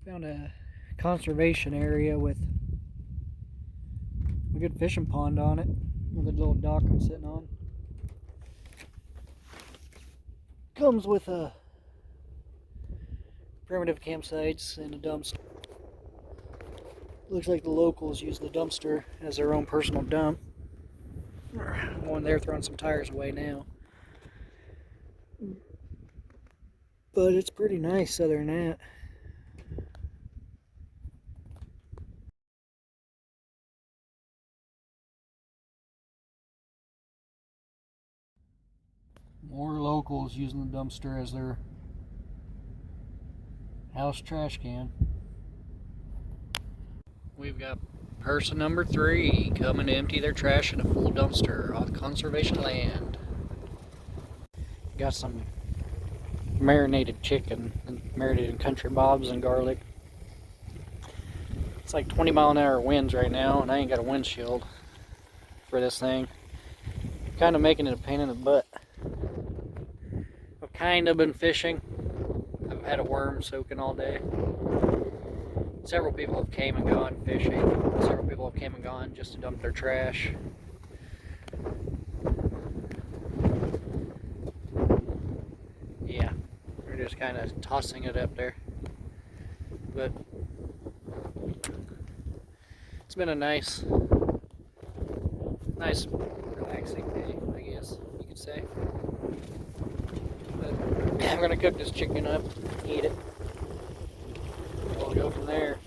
Found a conservation area with a good fishing pond on it. A good little dock I'm sitting on. Comes with a primitive campsites and a dumpster. Looks like the locals use the dumpster as their own personal dump. I'm going there throwing some tires away now. But it's pretty nice other than that. More locals using the dumpster as their house trash can. We've got person number 3 coming to empty their trash in a full dumpster on conservation land. Got some marinated chicken and marinated country bobs and garlic. It's like 20-mile-an-hour winds right now, and I ain't got a windshield for this thing. Kind of making it a pain in the butt. I've kind of been fishing. I've had a worm soaking all day. Several people have came and gone fishing. Several people have came and gone just to dump their trash. Yeah, we're just kind of tossing it up there. But it's been a nice relaxing day, I guess you could say. But I'm gonna cook this chicken up, eat it. We'll go from there.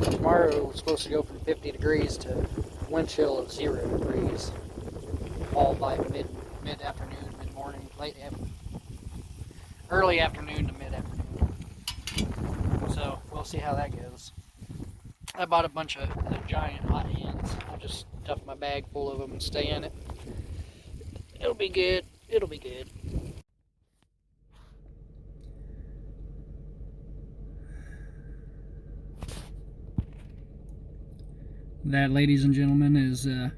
Tomorrow it's supposed to go from 50 degrees to wind chill of 0 degrees. All by mid-afternoon, mid-morning, early afternoon to mid-afternoon. So we'll see how that goes. I bought a bunch of giant hot hands. I'll just stuff my bag full of them and stay in it. It'll be good. It'll be good. That, ladies and gentlemen, is the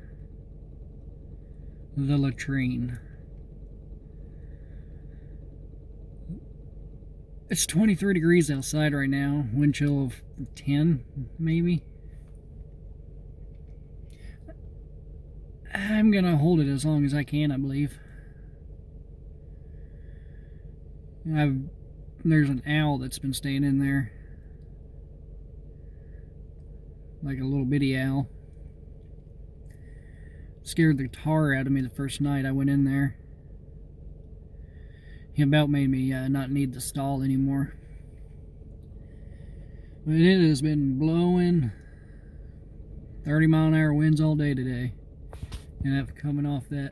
latrine. It's 23 degrees outside right now. Wind chill of 10, maybe. I'm gonna hold it as long as I can, I believe. There's an owl that's been staying in there. Like a little bitty owl. Scared the tar out of me the first night I went in there. He about made me not need the stall anymore. But it has been blowing 30-mile-an-hour winds all day today. And after coming off that,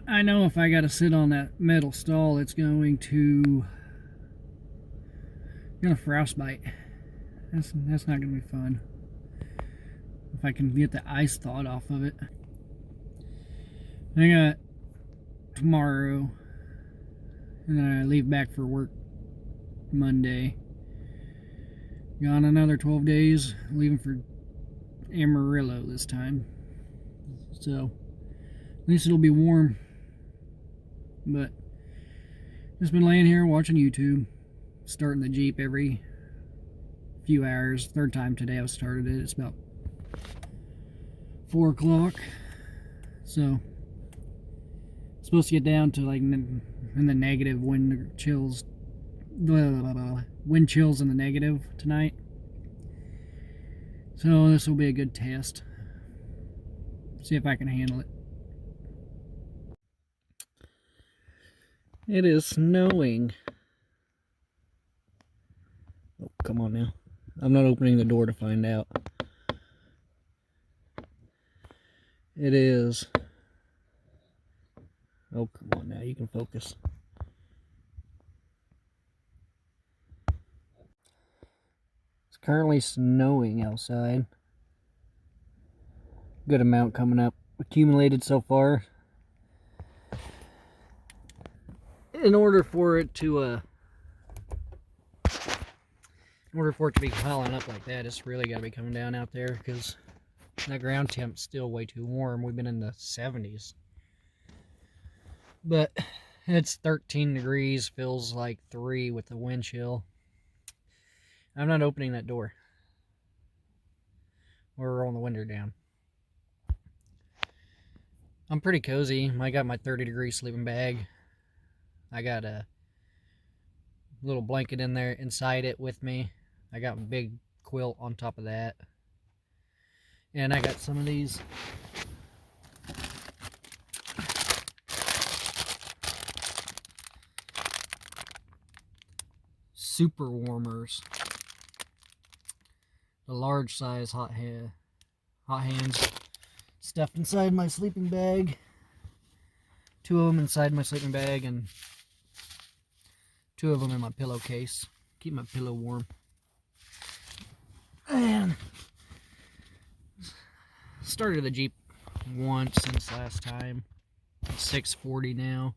I know if I got to sit on that metal stall, it's going to frostbite. That's not going to be fun. If I can get the ice thawed off of it. I got tomorrow, and then I leave back for work Monday. Gone another 12 days, leaving for Amarillo this time. So at least it'll be warm. But just been laying here watching YouTube, starting the Jeep every few hours. Third time today I've started it. It's about 4 o'clock. So it's supposed to get down to like in the negative wind chills. Wind chills in the negative tonight. So this will be a good test. See if I can handle it. It is snowing. Oh, come on now. I'm not opening the door to find out. It is. Oh, come on now. You can focus. It's currently snowing outside. Good amount coming up. Accumulated so far. In order for it to be piling up like that, it's really got to be coming down out there because that ground temp's still way too warm. We've been in the 70s. But It's 13 degrees, feels like 3 with the wind chill. I'm not opening that door. We're rolling the window down. I'm pretty cozy. I got my 30-degree sleeping bag. I got a little blanket in there inside it with me. I got a big quilt on top of that. And I got some of these super warmers. The large size hot hands stuffed inside my sleeping bag. 2 of them inside my sleeping bag and 2 of them in my pillowcase. Keep my pillow warm. And started the Jeep once since last time. It's 6:40 now.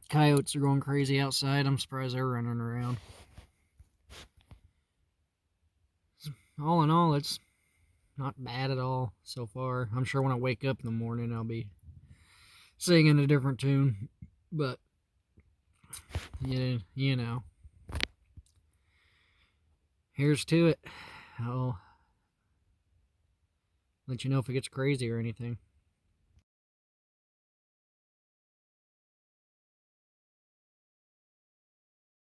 Coyotes are going crazy outside. I'm surprised they're running around. All in all, it's not bad at all so far. I'm sure when I wake up in the morning, I'll be singing a different tune. But, yeah, you know. Here's to it. I'll let you know if it gets crazy or anything.